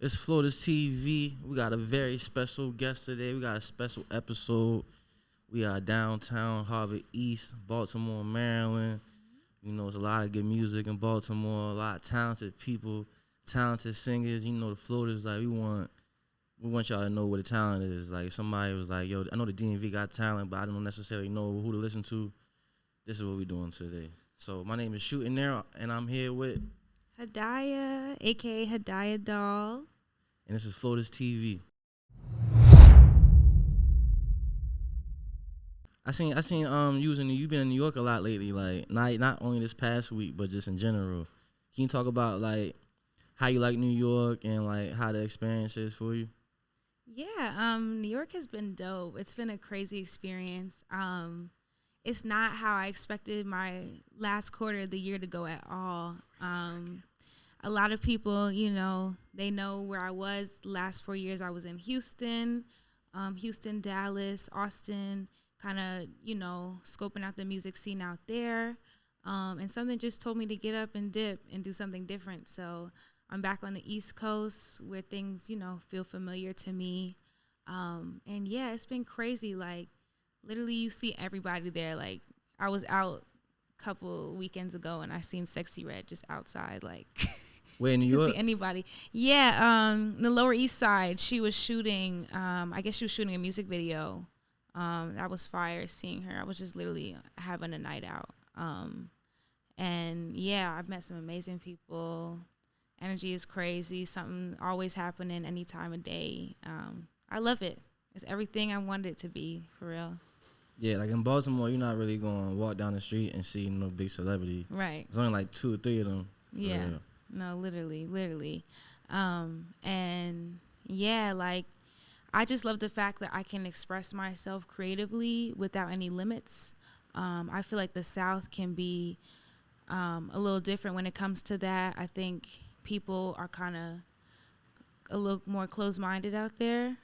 It's Florida's TV. We got a very special guest today. We got a special episode. We are downtown Harvard East, Baltimore, Maryland. You know, there's a lot of good music in Baltimore, a lot of talented people, talented singers. You know, the Florida's like, we want y'all to know what the talent is. Like, somebody was like, yo, I know the DMV got talent, but I don't necessarily know who to listen to. This is what we're doing today. So my name is Shooting There, and I'm here with Hadiya, aka HADIYADOLL. And this is Florida's TV. I seen you've been in New York a lot lately, like not only this past week, but just in general. Can you talk about like how you like New York and like how the experience is for you? Yeah, New York has been dope. It's been a crazy experience. It's not how I expected my last quarter of the year to go at all. A lot of people, you know, they know where I was the last 4 years. I was in Houston, Dallas, Austin, kind of, you know, scoping out the music scene out there. And something just told me to get up and dip and do something different. So I'm back on the East Coast where things, you know, feel familiar to me. And yeah, it's been crazy. Like, literally you see everybody there. Like, I was out a couple weekends ago and I seen Sexy Red just outside, like... Where in New you York? can see anybody. Yeah, the Lower East Side. She was shooting, I guess she was shooting a music video. That was fire seeing her. I was just literally having a night out. And yeah, I've met some amazing people. Energy is crazy. Something always happening any time of day. I love it. It's everything I wanted it to be, for real. Yeah, like in Baltimore, you're not really going to walk down the street and see no big celebrity. Right. There's only like 2 or 3 of them. Yeah. No, literally. And yeah, like, I just love the fact that I can express myself creatively without any limits. I feel like the South can be a little different when it comes to that. I think people are kind of a little more closed-minded out there.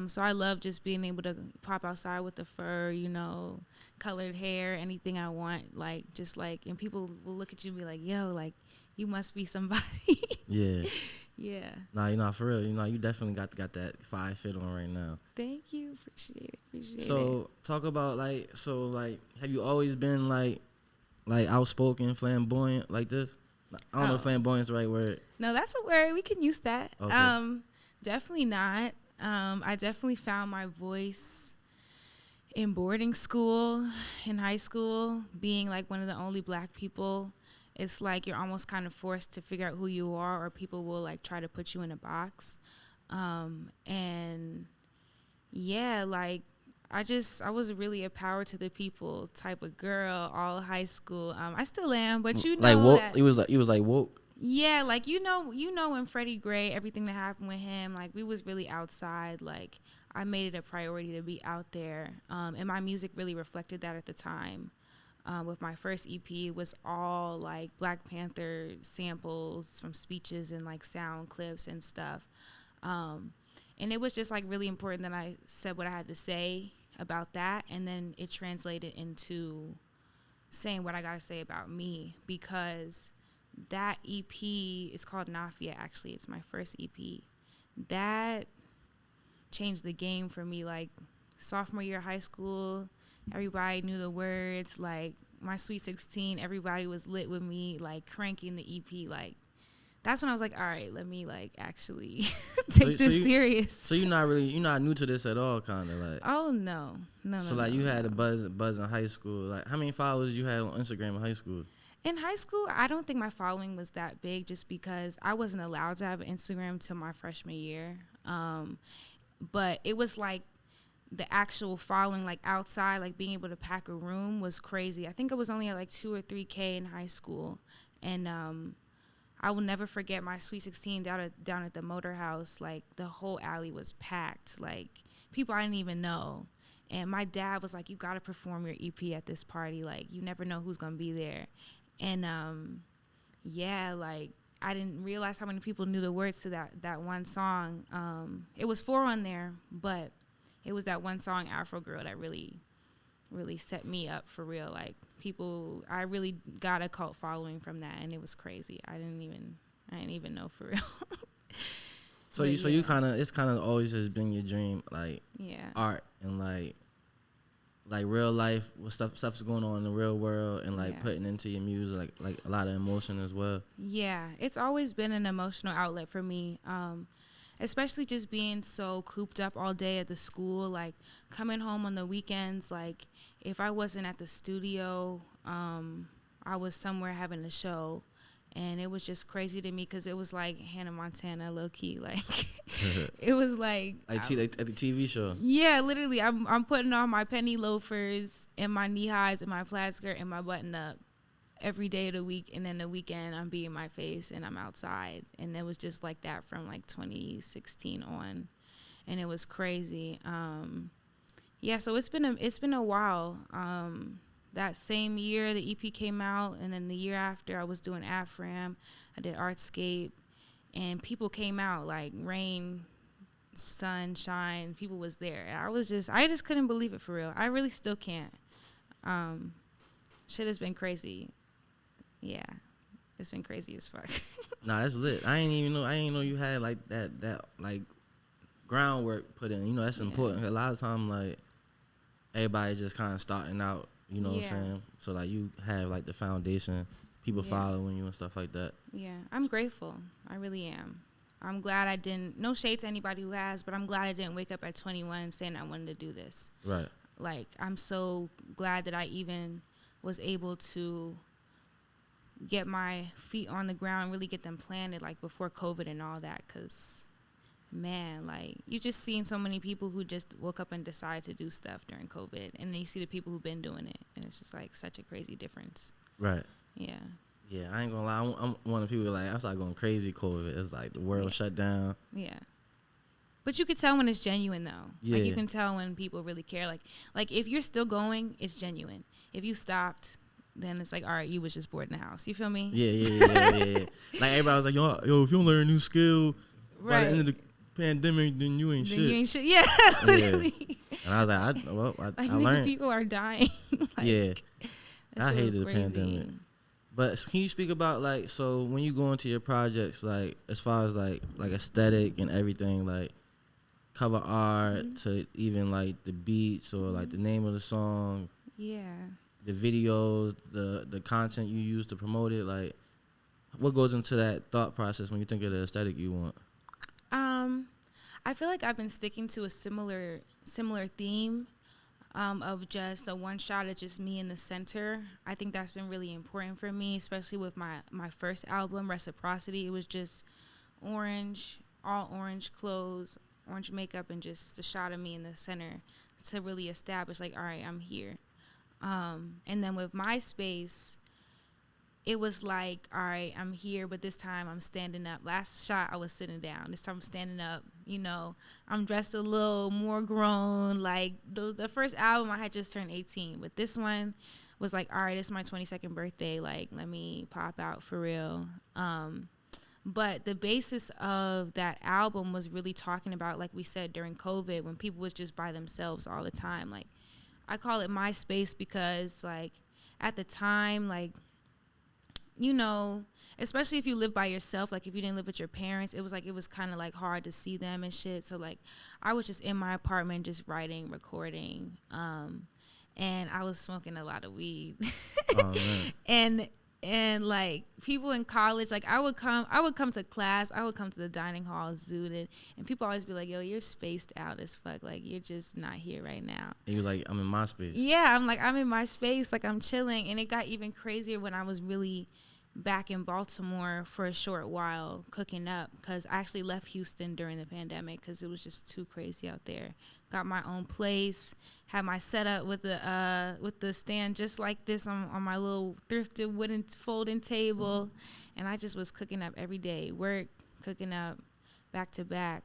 So I love just being able to pop outside with the fur, you know, colored hair, anything I want, like, just like, and people will look at you and be like, yo, like, you must be somebody. Yeah. Yeah. Nah, you know, for real, you know, you definitely got that fire fit on right now. Thank you. Appreciate it. So talk about have you always been like outspoken, flamboyant like this? I don't know if flamboyant is the right word. No, that's a word. We can use that. Okay. Definitely not. I definitely found my voice in boarding school, in high school, being like one of the only black people. It's like you're almost kind of forced to figure out who you are, or people will like try to put you in a box. And yeah, like I was really a power to the people type of girl all high school. I still am, but you know, like woke. that He was like woke. yeah, like you know when Freddie Gray, everything that happened with him, like we was really outside. Like I made it a priority to be out there, and my music really reflected that at the time. With my first EP was all like Black Panther samples from speeches and like sound clips and stuff. And it was just like really important that I said what I had to say about that. And then it translated into saying what I got to say about me, because that EP is called Nafia. Actually, it's my first EP. That changed the game for me. Like sophomore year of high school, everybody knew the words. Like my Sweet 16, everybody was lit with me, like cranking the EP. Like that's when I was like, all right, let me like actually take this serious. So you're not new to this at all, kind of like. Oh no. So like you had a buzz in high school. Like how many followers you had on Instagram in high school? In high school, I don't think my following was that big, just because I wasn't allowed to have an Instagram till my freshman year. But it was like the actual following, like outside, like being able to pack a room was crazy. I think it was only at like 2 or 3K in high school. And I will never forget my Sweet 16 down at the Motor House. Like the whole alley was packed, like people I didn't even know. And my dad was like, you got to perform your EP at this party. Like you never know who's going to be there. And yeah, like I didn't realize how many people knew the words to that one song. It was 4 on there, but it was that one song, Afro Girl, that really, really set me up for real. Like people, I really got a cult following from that, and it was crazy. I didn't even know for real. So you kind of, it's kind of always just been your dream, like art and like real life, what stuff's going on in the real world, and like putting into your music, like a lot of emotion as well. Yeah, it's always been an emotional outlet for me. Especially just being so cooped up all day at the school, like coming home on the weekends, like if I wasn't at the studio, I was somewhere having a show, and it was just crazy to me because it was like Hannah Montana, low key, like it was like at the TV show. Yeah, literally, I'm putting on my penny loafers and my knee highs and my plaid skirt and my button up every day of the week, and then the weekend I'm being my face and I'm outside, and it was just like that from like 2016 on, and it was crazy. So it's been a while. That same year the EP came out, and then the year after I was doing Afram, I did Artscape, and people came out like rain, sunshine, people was there. I just couldn't believe it, for real. I really still can't. Shit has been crazy. Yeah, it's been crazy as fuck. Nah, that's lit. I ain't know you had like that like groundwork put in. You know, that's important. A lot of times, like, everybody just kind of starting out. You know what I'm saying? So like, you have like the foundation, people following you and stuff like that. Yeah, I'm grateful. I really am. I'm glad I didn't. No shade to anybody who has, but I'm glad I didn't wake up at 21 saying I wanted to do this. Right. Like, I'm so glad that I even was able to get my feet on the ground, really get them planted, like before COVID and all that, because man, like, you just seen so many people who just woke up and decided to do stuff during COVID, and then you see the people who've been doing it, and it's just like such a crazy difference. Right. Yeah. Yeah, I ain't gonna lie. I'm one of the people like, I started going crazy COVID. It's like the world shut down. Yeah. But you could tell when it's genuine, though. Yeah. Like, you can tell when people really care. Like if you're still going, it's genuine. If you stopped, then it's like, all right, you was just bored in the house. You feel me? Yeah. Like, everybody was like, yo, if you don't learn a new skill by the end of the pandemic, then you ain't shit. You ain't shit. Yeah, literally. Yeah. And I was like, I like, learned. People are dying. Like, yeah. I hated the pandemic. But can you speak about, like, so when you go into your projects, like, as far as like aesthetic and everything, like cover art to even like the beats or like the name of the song, the videos, the content you use to promote it, like, what goes into that thought process when you think of the aesthetic you want? I feel like I've been sticking to a similar theme of just a one shot of just me in the center. I think that's been really important for me, especially with my first album, Reciprocity. It was just orange, all orange clothes, orange makeup, and just a shot of me in the center to really establish, like, all right, I'm here. And then with MySpace, it was like, all right, I'm here, but this time I'm standing up. Last shot, I was sitting down. This time I'm standing up. You know, I'm dressed a little more grown. Like, the first album, I had just turned 18. But this one was like, all right, it's my 22nd birthday. Like, let me pop out for real. But the basis of that album was really talking about, like we said, during COVID, when people was just by themselves all the time. Like, I call it MySpace because, like, at the time, like, you know, especially if you live by yourself, like if you didn't live with your parents, it was kind of like hard to see them and shit. So like, I was just in my apartment just writing, recording, and I was smoking a lot of weed. Oh, man. And like, people in college, like, I would come to class, I would come to the dining hall zooted, and people always be like, yo, you're spaced out as fuck, like, you're just not here right now. And you're like, I'm in my space. Yeah, I'm in my space, like, I'm chilling. And it got even crazier when I was really back in Baltimore for a short while cooking up, because I actually left Houston during the pandemic because it was just too crazy out there. Got my own place, had my setup with the stand just like this on my little thrifted wooden folding table, and I just was cooking up every day, work, cooking up, back to back.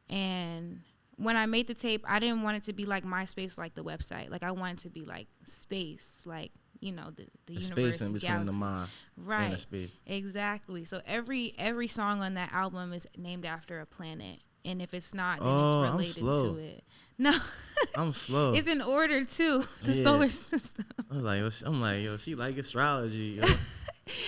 And when I made the tape, I didn't want it to be like MySpace, like the website. Like, I wanted it to be like space, like, you know, the universe, space in between galaxy. The mind, right? And the space. Exactly. So every song on that album is named after a planet, and if it's not, then it's related to it. No, I'm slow. It's in order too. The solar system. I'm like, yo, she like astrology. Yo.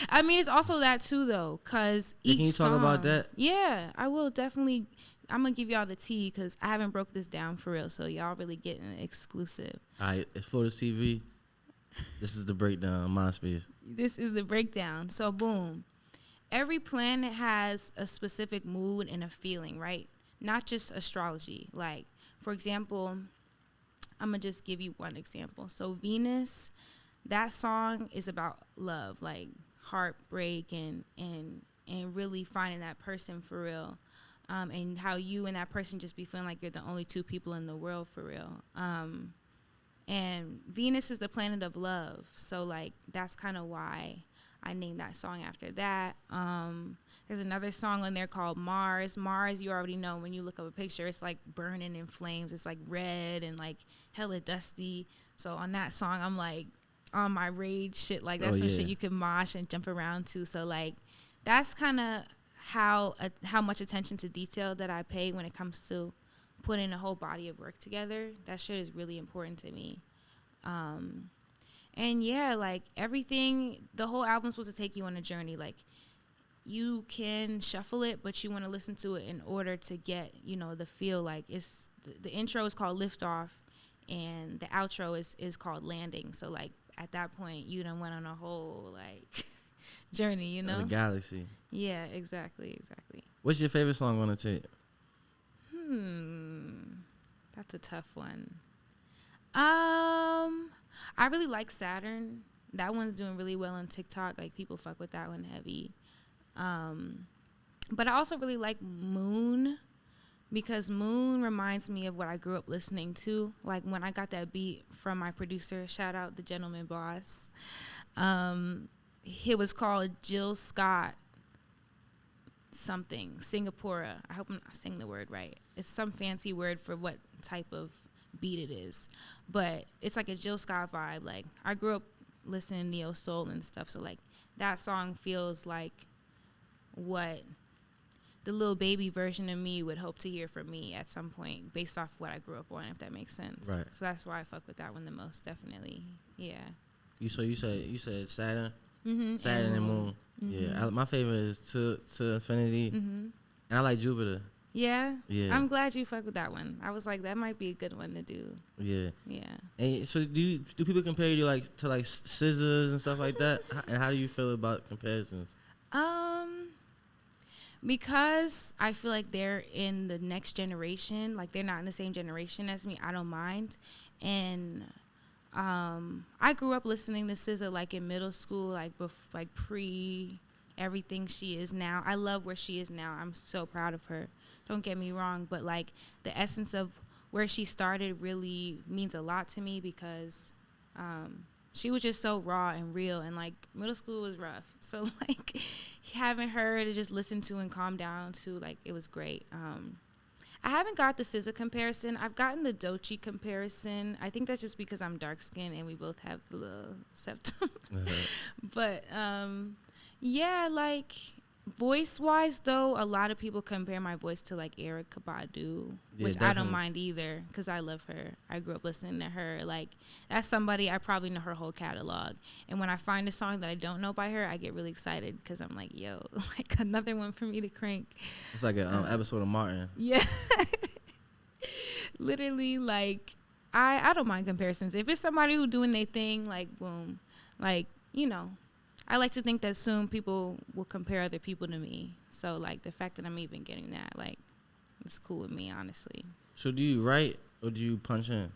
I mean, it's also that too, though, because Can you talk about that? Yeah, I will definitely. I'm gonna give y'all the tea because I haven't broke this down for real, so y'all really getting an exclusive. All right, it's Florida TV. This is the breakdown, MySpace. This is the breakdown. So boom, every planet has a specific mood and a feeling, right? Not just astrology. Like, for example, I'm gonna just give you one example. So Venus, that song is about love, like heartbreak and really finding that person for real. And how you and that person just be feeling like you're the only two people in the world for real. And Venus is the planet of love. So, like, that's kind of why I named that song after that. There's another song on there called Mars. Mars, you already know when you look up a picture, it's like burning in flames. It's like red and like hella dusty. So on that song, I'm like on my rage shit. Like, that's some shit you can mosh and jump around to. So, like, that's kind of how much attention to detail that I pay when it comes to putting a whole body of work together. That shit is really important to me. And yeah, like everything, the whole album's supposed to take you on a journey. Like, you can shuffle it, but you want to listen to it in order to get, you know, the feel. Like, it's the intro is called Lift Off and the outro is called Landing. So like at that point you done went on a whole like journey, you know? The galaxy. Yeah, exactly. What's your favorite song on the tape? That's a tough one. I really like Saturn. That one's doing really well on TikTok. Like, people fuck with that one heavy. But I also really like Moon, because Moon reminds me of what I grew up listening to. Like, when I got that beat from my producer, shout out the Gentleman Boss. It was called Jill Scott something, Singapura. I hope I'm not saying the word right. It's some fancy word for what type of beat it is. But it's like a Jill Scott vibe. Like, I grew up listening to neo soul and stuff, so like that song feels like what the little baby version of me would hope to hear from me at some point, based off what I grew up on, if that makes sense. Right. So that's why I fuck with that one the most, definitely. Yeah. You said Saturn, Mm-hmm. Saturn and Moon. Mm-hmm. Yeah, my favorite is to Infinity. Mm-hmm. And I like Jupiter. Yeah. Yeah. I'm glad you fuck with that one. I was like, that might be a good one to do. Yeah. Yeah. And so do people compare you to like scissors and stuff like that? And how do you feel about comparisons? Because I feel like they're in the next generation, like they're not in the same generation as me, I don't mind. And I grew up listening to SZA like in middle school, like pre everything she is now. I love where she is now. I'm so proud of her. Don't get me wrong, but like the essence of where she started really means a lot to me, because she was just so raw and real, and like middle school was rough. So like having her to just listen to and calm down to, like, it was great. I haven't got the SZA comparison. I've gotten the Doechii comparison. I think that's just because I'm dark skinned and we both have the little septum. But yeah, like voice wise though, a lot of people compare my voice to like Erykah Badu, which definitely. I don't mind either, because I love her. I grew up listening to her. Like, that's somebody I probably know her whole catalog. And when I find a song that I don't know by her, I get really excited, because I'm like, yo, like another one for me to crank. It's like an episode of Martin. Yeah. Literally, like, I don't mind comparisons. If it's somebody who doing their thing, like, boom, like, you know, I like to think that soon people will compare other people to me. So, like, the fact that I'm even getting that, like, it's cool with me, honestly. So do you write or do you punch in?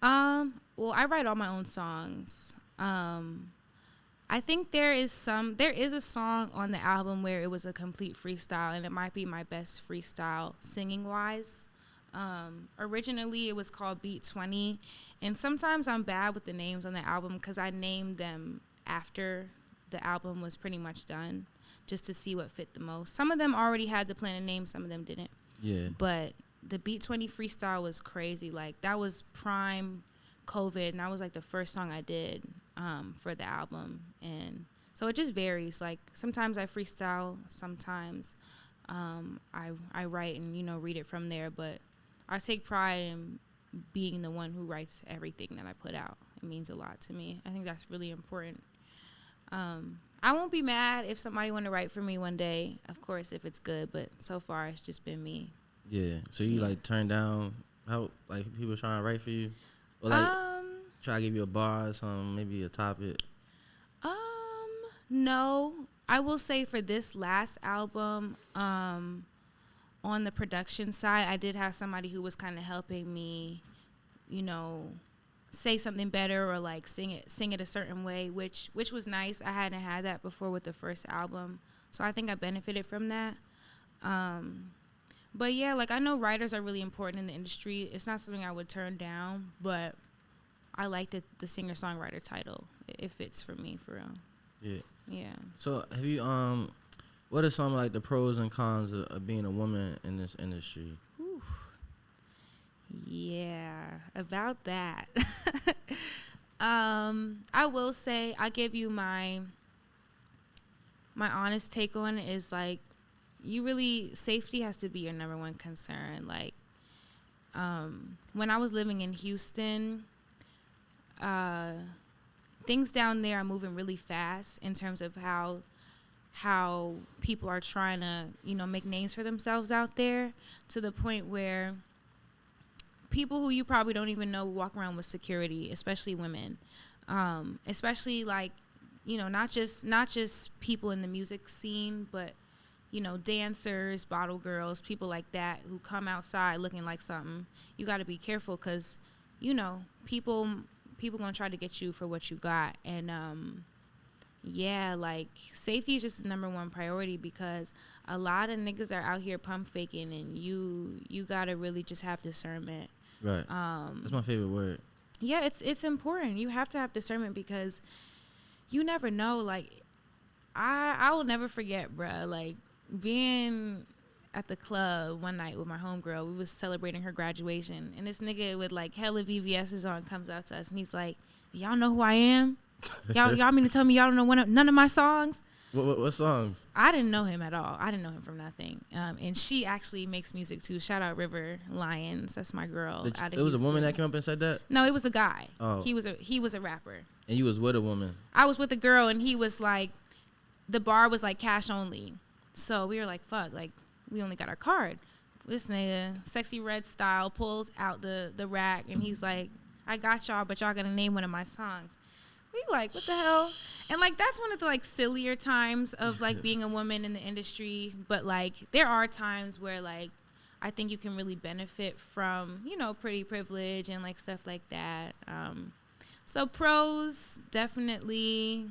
Well, I write all my own songs. I think there is a song on the album where it was a complete freestyle, and it might be my best freestyle singing wise. Originally it was called Beat 20, and sometimes I'm bad with the names on the album because I named them after the album was pretty much done, just to see what fit the most. Some of them already had the plan of name, some of them didn't. Yeah. But the Beat 20 freestyle was crazy. Like, that was prime COVID, and that was like the first song I did for the album. And so it just varies. Like, sometimes I freestyle, sometimes I write and, you know, read it from there. But I take pride in being the one who writes everything that I put out. It means a lot to me. I think that's really important. I won't be mad if somebody want to write for me one day, of course, if it's good. But so far, it's just been me. Yeah. So you like turn down how like people trying to write for you, or like try to give you a bar or something, maybe a topic. No. I will say for this last album, on the production side, I did have somebody who was kind of helping me, you know, say something better or like sing it a certain way, which was nice. I hadn't had that before with the first album, so I think I benefited from that. But yeah, like I know writers are really important in the industry. It's not something I would turn down, but I like the singer-songwriter title. It fits for me, for real. Yeah. Yeah. So have you what are some like the pros and cons of being a woman in this industry? Whew. Yeah, about that. I will say I give you my honest take on it is like safety has to be your number one concern. Like when I was living in Houston, things down there are moving really fast in terms of how people are trying to, you know, make names for themselves out there, to the point where people who you probably don't even know walk around with security, especially women, especially like, you know, not just people in the music scene, but, you know, dancers, bottle girls, people like that who come outside looking like something. You got to be careful because, you know, people gonna try to get you for what you got. And yeah, like safety is just the number one priority, because a lot of niggas are out here pump faking, and you gotta really just have discernment. Right. That's my favorite word. Yeah, it's important. You have to have discernment, because you never know. Like I will never forget, bruh, like being at the club one night with my homegirl. We was celebrating her graduation, and this nigga with like hella VVS's on comes up to us, and he's like, "Y'all know who I am? Y'all mean to tell me y'all don't know none of my songs?" What songs? I didn't know him at all. I didn't know him from nothing. And she actually makes music too. Shout out River Lyons. That's my girl. It was a woman that came up and said that? No, it was a guy. Oh. He was a rapper. And you was with a woman? I was with a girl, and he was like, the bar was like cash only. So we were like, fuck, like, we only got our card. This nigga, Sexy Red Style, pulls out the rack, and he's like, "I got y'all, but y'all gotta name one of my songs." We like, what the hell? And like, that's one of the like sillier times of like being a woman in the industry. But like, there are times where like, I think you can really benefit from, you know, pretty privilege and like stuff like that. So pros, definitely.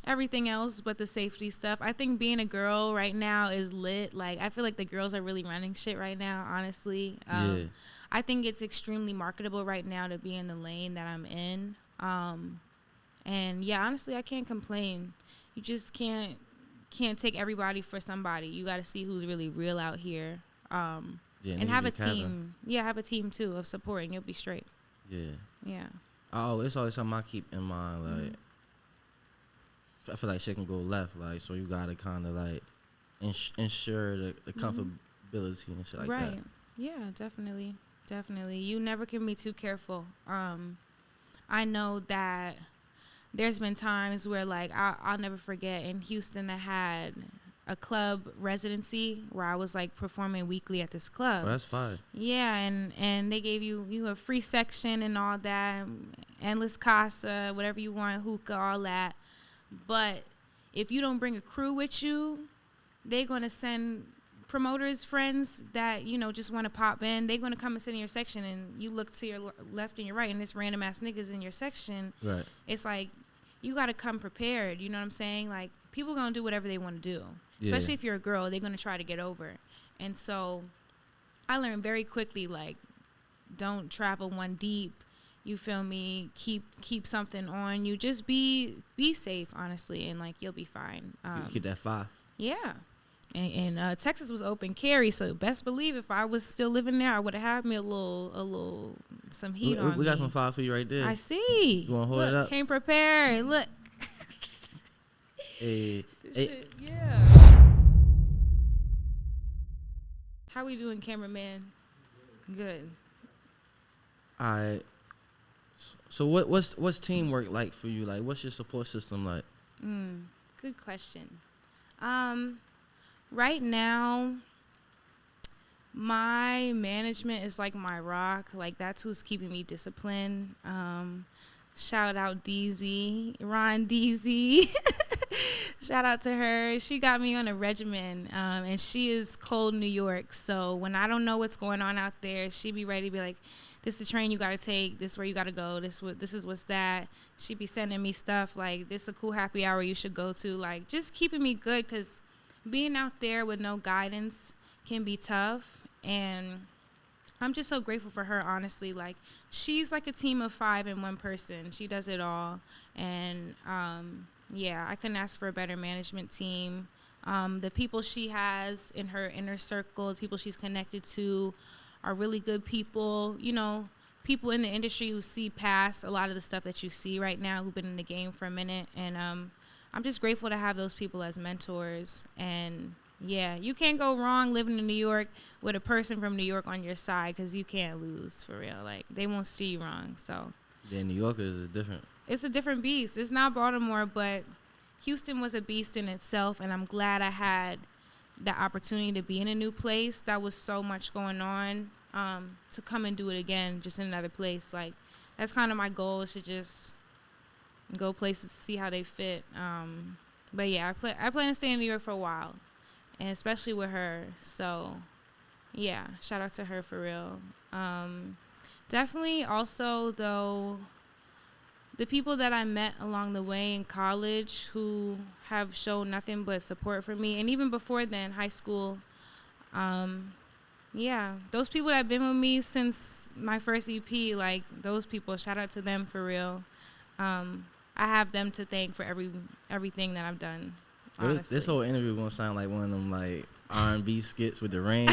Everything else but the safety stuff. I think being a girl right now is lit. Like, I feel like the girls are really running shit right now, honestly. Yeah. I think it's extremely marketable right now to be in the lane that I'm in. And yeah, honestly, I can't complain. You just can't take everybody for somebody. You got to see who's really real out here. And have a team. Yeah, have a team too of support, and you'll be straight. Yeah. Yeah. Oh, it's always something I keep in mind. Like, I feel like shit can go left. Like, so you gotta kind of like ensure the comfortability and shit like that. Right. Yeah, definitely. You never can be too careful. I know that there's been times where like I'll never forget, in Houston I had a club residency where I was like performing weekly at this club. Oh, that's fine. Yeah, and they gave you a free section and all that, endless casa, whatever you want, hookah, all that. But if you don't bring a crew with you, they're going to send promoters, friends that, you know, just want to pop in. They're going to come and sit in your section, and you look to your left and your right, and this random ass niggas in your section. Right. It's like, you got to come prepared. You know what I'm saying? Like, people going to do whatever they want to do. Especially if you're a girl, they're going to try to get over. And so I learned very quickly, like, don't travel one deep. You feel me? Keep something on you. Just be safe, honestly, and like you'll be fine. Keep that 5. Yeah, and Texas was open carry, so best believe if I was still living there, I would have had me a little some heat on me. We got some 5 for you right there. I see. You want to hold it up? Came prepared. Look. Hey. Shit, yeah. How we doing, cameraman? Good. All right. So what's teamwork like for you? Like, what's your support system like? Good question. Right now, my management is like my rock. Like, that's who's keeping me disciplined. Shout out DZ, Ron DZ. Shout out to her. She got me on a regimen, and she is cold New York. So when I don't know what's going on out there, she be ready to be like, this is the train you got to take. This is where you got to go. This is what's that. She be sending me stuff like, this is a cool happy hour you should go to. Like, just keeping me good, because being out there with no guidance can be tough. And I'm just so grateful for her, honestly. Like, she's like a team of 5 in one person. She does it all. And, yeah, I couldn't ask for a better management team. The people she has in her inner circle, the people she's connected to, are really good people. You know, people in the industry who see past a lot of the stuff that you see right now, who've been in the game for a minute. And I'm just grateful to have those people as mentors. And yeah, you can't go wrong living in New York with a person from New York on your side, because you can't lose, for real. Like, they won't see you wrong. So Yeah, New Yorkers is different. It's a different beast. It's not Baltimore, but Houston was a beast in itself, and I'm glad I had the opportunity to be in a new place that was so much going on, to come and do it again, just in another place. Like, that's kind of my goal, is to just go places to see how they fit. But yeah, I plan to stay in New York for a while, and especially with her. So yeah, shout out to her, for real. Definitely also, though, the people that I met along the way in college who have shown nothing but support for me, and even before then, high school, yeah, those people that have been with me since my first EP, like, those people, shout out to them, for real. I have them to thank for everything that I've done, honestly. This whole interview gonna sound like one of them, like, R&B skits with the rain.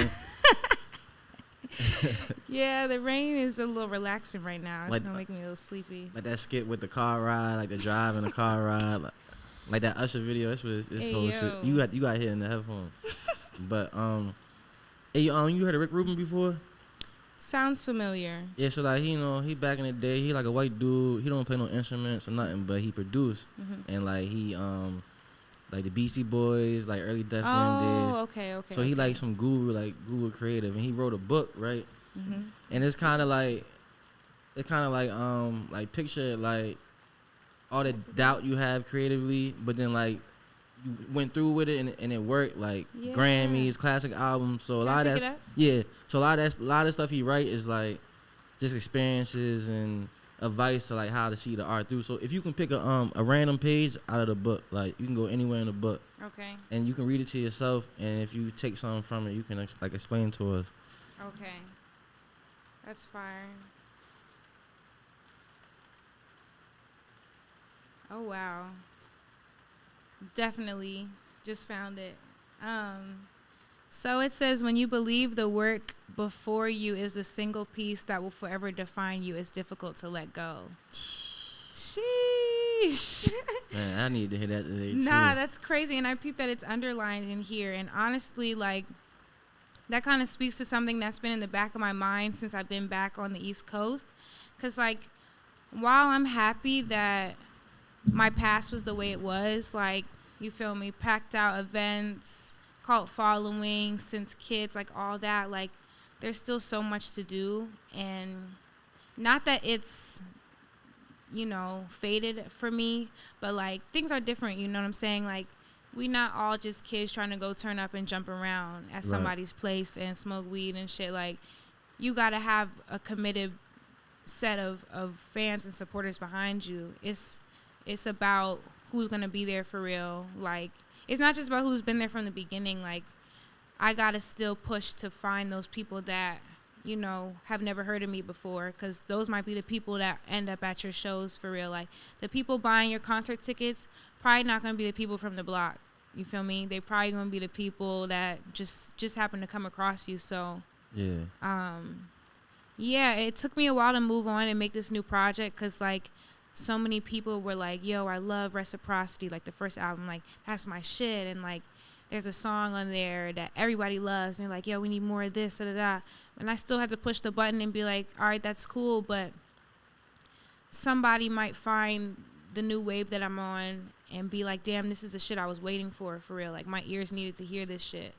Yeah, the rain is a little relaxing right now. It's gonna make me a little sleepy. Like that skit with the car ride, like the drive in the car ride, like that Usher video. That's what it's whole shit. You got hit in the headphones. But hey, you heard of Rick Rubin before? Sounds familiar. Yeah, so like he back in the day, he like a white dude. He don't play no instruments or nothing, but he produced, and like he like the Beastie Boys, like early Def Jam days. Okay. So he like some guru creative, and he wrote a book, right? And it's kind of like picture like all the doubt you have creatively, but then like you went through with it and it worked, like Grammys, classic albums. So a lot of that stuff he write is like just experiences and advice to like how to see the art through. So if you can pick a random page out of the book, like you can go anywhere in the book, okay, and you can read it to yourself, and if you take something from it, you can like explain to us. Okay, that's fire. Oh wow, definitely just found it. So it says, when you believe the work before you is the single piece that will forever define you, it's difficult to let go. Sheesh. Man, I need to hear that today too. Nah, that's crazy. And I peeped that it's underlined in here. And honestly, like, that kind of speaks to something that's been in the back of my mind since I've been back on the East Coast. Because, like, while I'm happy that my past was the way it was, like, you feel me, packed out events, cult following since kids, like all that, like there's still so much to do. And not that it's, faded for me, but like things are different, you know what I'm saying? Like, we not all just kids trying to go turn up and jump around at somebody's place and smoke weed and shit. Like, you gotta have a committed set of fans and supporters behind you. It's about who's gonna be there for real. Like, it's not just about who's been there from the beginning. Like, I got to still push to find those people that, have never heard of me before, because those might be the people that end up at your shows for real. Like, the people buying your concert tickets, probably not going to be the people from the block. You feel me? They probably going to be the people that just happen to come across you. So, yeah, it took me a while to move on and make this new project, because, like, so many people were like, yo, I love Reciprocity, like the first album, like that's my shit. And like there's a song on there that everybody loves, and they're like, yo, we need more of this, da-da-da. And I still had to push the button and be like, all right, that's cool, but somebody might find the new wave that I'm on and be like, damn, this is the shit I was waiting for real. Like, my ears needed to hear this shit.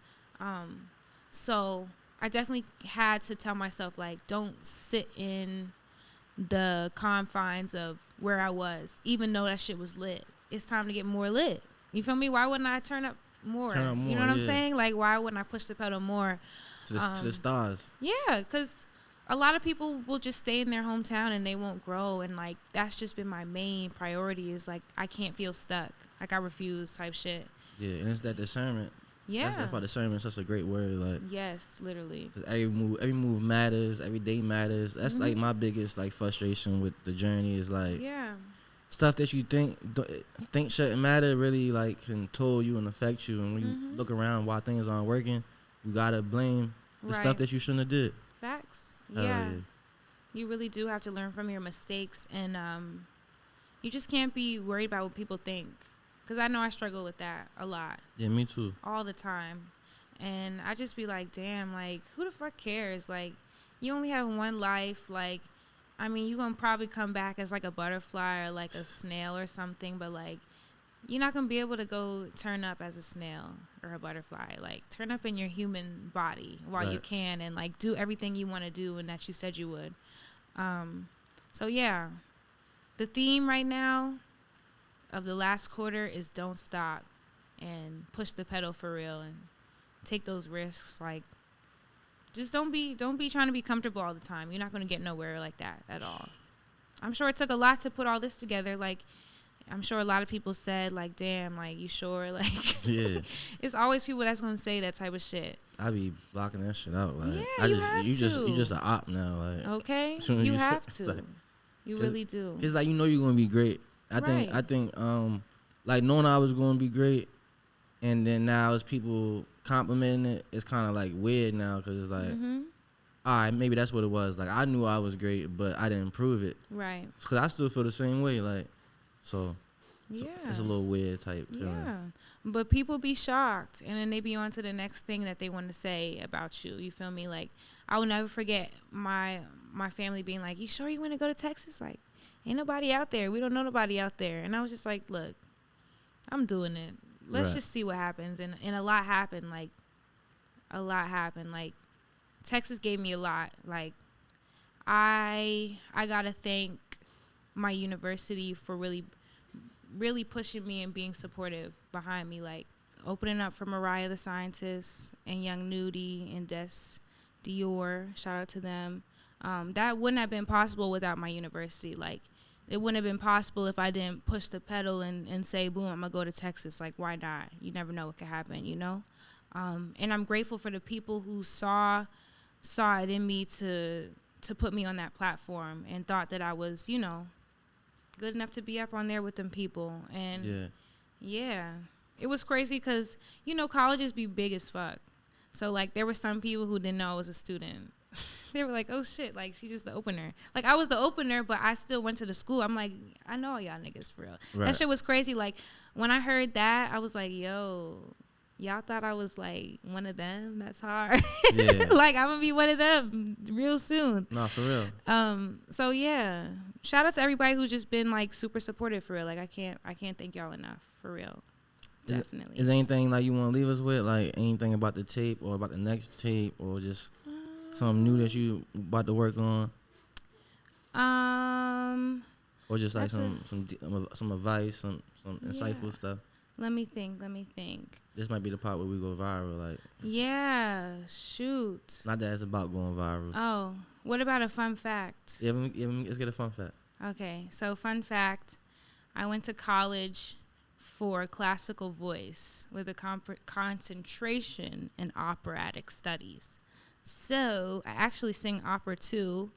So I definitely had to tell myself, like, don't sit in the confines of where I was, even though that shit was lit. It's time to get more lit. You feel me? Why wouldn't I turn up more? You know what I'm saying? Like, why wouldn't I push the pedal more? To the stars. Yeah, because a lot of people will just stay in their hometown and they won't grow. And, like, that's just been my main priority is, like, I can't feel stuck. Like, I refuse type shit. Yeah, and it's that discernment. Yeah. That's why discernment is such a great word. Like, yes, literally. Because every move matters. Every day matters. That's, like, my biggest, like, frustration with the journey is, like, stuff that you think shouldn't matter really, like, can toll you and affect you. And when you look around while things aren't working, you got to blame the stuff that you shouldn't have did. Facts. Yeah. You really do have to learn from your mistakes. And you just can't be worried about what people think. Because I know I struggle with that a lot. Yeah, me too. All the time. And I just be like, damn, like, who the fuck cares? Like, you only have one life. Like, I mean, you're going to probably come back as, like, a butterfly or, like, a snail or something. But, like, you're not going to be able to go turn up as a snail or a butterfly. Like, turn up in your human body while you can and, like, do everything you want to do and that you said you would. So, yeah. The theme right now of the last quarter is don't stop and push the pedal for real and take those risks. Like, just don't be trying to be comfortable all the time. You're not going to get nowhere like that at all. I'm sure it took a lot to put all this together. Like, I'm sure a lot of people said, like, damn, like, you sure? Like, yeah. It's always people that's going to say that type of shit. I be blocking that shit out. Like, yeah, you just an op now. Like, okay, you have to. Like, you really do. It's like, you know you're going to be great. I think, like, knowing I was going to be great, and then now it's people complimenting it, it's kind of, like, weird now, because it's like, all right, maybe that's what it was. Like, I knew I was great, but I didn't prove it. Right. Because I still feel the same way, like, so it's a little weird type feeling. Yeah, but people be shocked, and then they be on to the next thing that they want to say about you. You feel me? Like, I will never forget my family being like, you sure you want to go to Texas? Like, ain't nobody out there. We don't know nobody out there. And I was just like, look, I'm doing it. Let's just see what happens. And a lot happened. Like, Like, Texas gave me a lot. Like, I got to thank my university for really pushing me and being supportive behind me. Like, opening up for Mariah The Scientist and Young Nudie and Dior. Shout out to them. That wouldn't have been possible without my university. Like, it wouldn't have been possible if I didn't push the pedal and say, boom, I'm going to go to Texas. Like, why not? You never know what could happen, you know? And I'm grateful for the people who saw it in me to put me on that platform and thought that I was, you know, good enough to be up on there with them people. And, yeah. It was crazy because, you know, colleges be big as fuck. So, like, there were some people who didn't know I was a student. They were like, oh, shit, like, she's just the opener. Like, I was the opener, but I still went to the school. I'm like, I know all y'all niggas for real. Right. That shit was crazy. Like, when I heard that, I was like, yo, y'all thought I was, like, one of them? That's hard. Yeah. Like, I'm going to be one of them real soon. No, for real. So, yeah. Shout out to everybody who's just been, like, super supportive for real. Like, I can't thank y'all enough, for real. Definitely. Is there anything, like, you want to leave us with? Like, anything about the tape or about the next tape or just something new that you about to work on? Or just like some advice, some insightful stuff. Let me think. This might be the part where we go viral. Like, yeah, shoot. Not that it's about going viral. Oh, what about a fun fact? Yeah, let's get a fun fact. Okay, so fun fact, I went to college for classical voice with a concentration in operatic studies. So I actually sing opera too,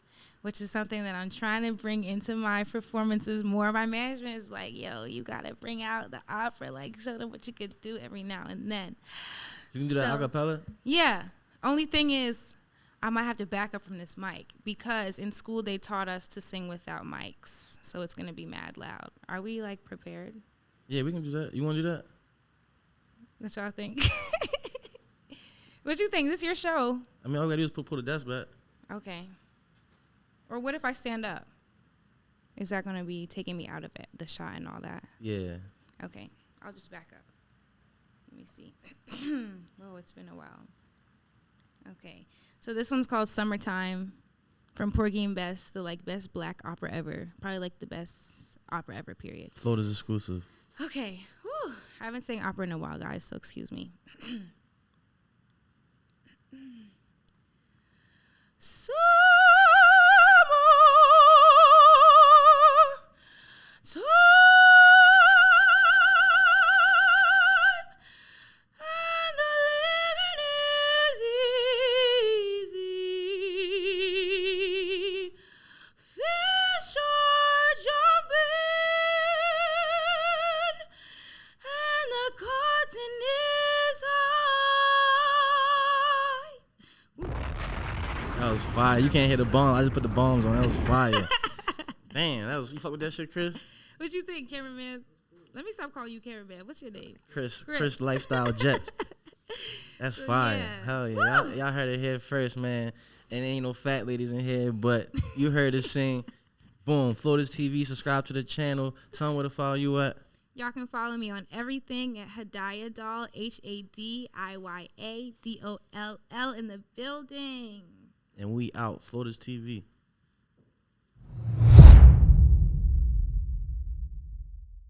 which is something that I'm trying to bring into my performances more. My management is like, yo, you got to bring out the opera, like show them what you could do every now and then. You can do that a cappella? Yeah. Only thing is, I might have to back up from this mic because in school they taught us to sing without mics. So it's going to be mad loud. Are we like prepared? Yeah, we can do that. You want to do that? What y'all think? What you think? This is your show. I mean, all we got to do is pull the desk back. Okay. Or what if I stand up? Is that going to be taking me out of it, the shot and all that? Yeah. Okay, I'll just back up. Let me see. Oh, it's been a while. Okay, so this one's called Summertime from Porgy and Bess, the like best black opera ever. Probably like the best opera ever, period. Florida's exclusive. Okay, whew. I haven't sang opera in a while, guys, so excuse me. Summer time and the living is easy. Fish are jumping and the cotton is high. That was fire. You can't hear the bomb. I just put the bombs on. That was fire. Damn, you fuck with that shit, Chris? What you think, cameraman? Let me stop calling you cameraman. What's your name? Chris Lifestyle Jets. That's fire. Yeah. Hell yeah. Y'all heard it here first, man. And ain't no fat ladies in here, but you heard it sing. Boom. Florida's TV. Subscribe to the channel. Tell them where to follow you at. Y'all can follow me on everything at HADIYADOLL, HADIYADOLL in the building. And we out. Florida's TV.